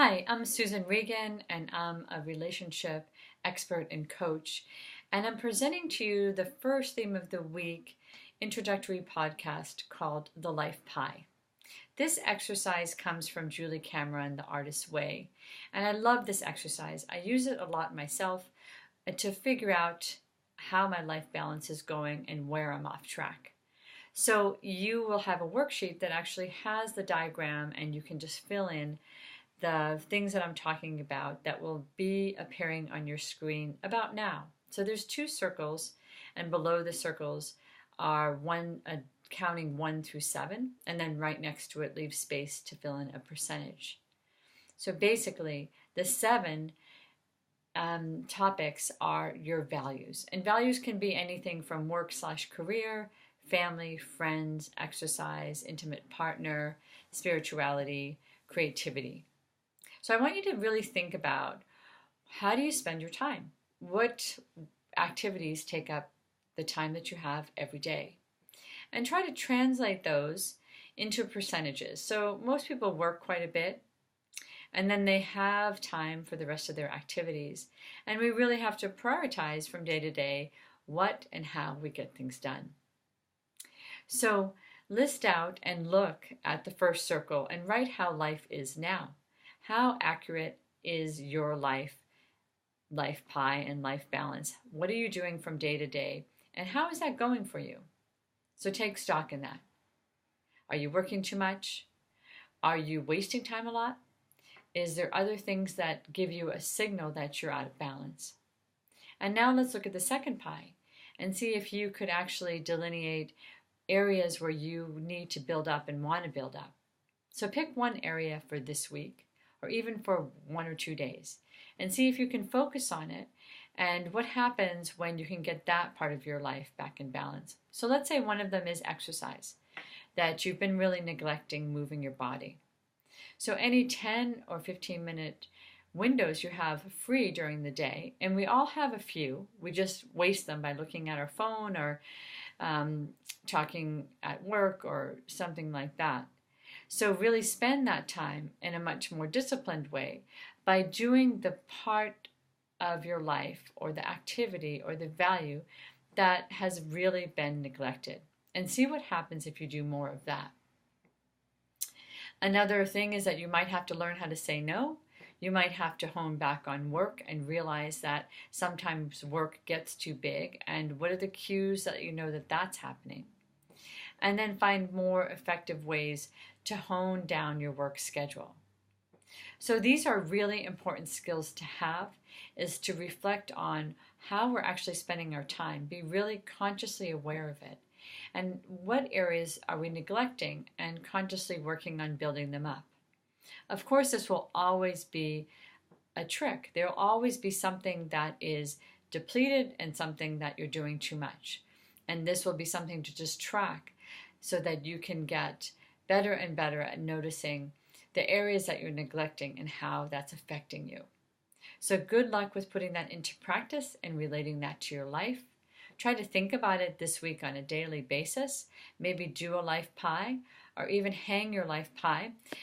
Hi, I'm Susan Regan, and I'm a relationship expert and coach. And I'm presenting to you the first theme of the week introductory podcast called The Life Pie. This exercise comes from Julie Cameron, The Artist's Way. And I love this exercise. I use it a lot myself to figure out how my life balance is going and where I'm off track. So you will have a worksheet that actually has the diagram, and you can just fill in the things that I'm talking about that will be appearing on your screen about now. So there's two circles, and below the circles are counting 1 through 7, and then right next to it leave space to fill in a percentage. So basically, the 7 topics are your values, and values can be anything from work/career, family, friends, exercise, intimate partner, spirituality, creativity. So I want you to really think about, how do you spend your time? What activities take up the time that you have every day? And try to translate those into percentages. So most people work quite a bit, and then they have time for the rest of their activities. And we really have to prioritize from day to day what and how we get things done. So list out and look at the first circle and write how life is now. How accurate is your life pie and life balance? What are you doing from day to day? And how is that going for you? So take stock in that. Are you working too much? Are you wasting time a lot? Is there other things that give you a signal that you're out of balance? And now let's look at the second pie and see if you could actually delineate areas where you need to build up and want to build up. So pick one area for this week, or even for 1 or 2 days, and see if you can focus on it and what happens when you can get that part of your life back in balance. So let's say one of them is exercise, that you've been really neglecting moving your body. So any 10 or 15-minute windows you have free during the day, and we all have a few, we just waste them by looking at our phone or talking at work or something like that. So really spend that time in a much more disciplined way by doing the part of your life or the activity or the value that has really been neglected, and see what happens if you do more of that. Another thing is that you might have to learn how to say no. You might have to hone back on work and realize that sometimes work gets too big, and what are the cues that you know that that's happening. And then find more effective ways to hone down your work schedule. So these are really important skills to have, is to reflect on how we're actually spending our time, be really consciously aware of it, and what areas are we neglecting, and consciously working on building them up. Of course, this will always be a trick. There will always be something that is depleted and something that you're doing too much. And this will be something to just track so that you can get better and better at noticing the areas that you're neglecting and how that's affecting you. So good luck with putting that into practice and relating that to your life. Try to think about it this week on a daily basis. Maybe do a life pie, or even hang your life pie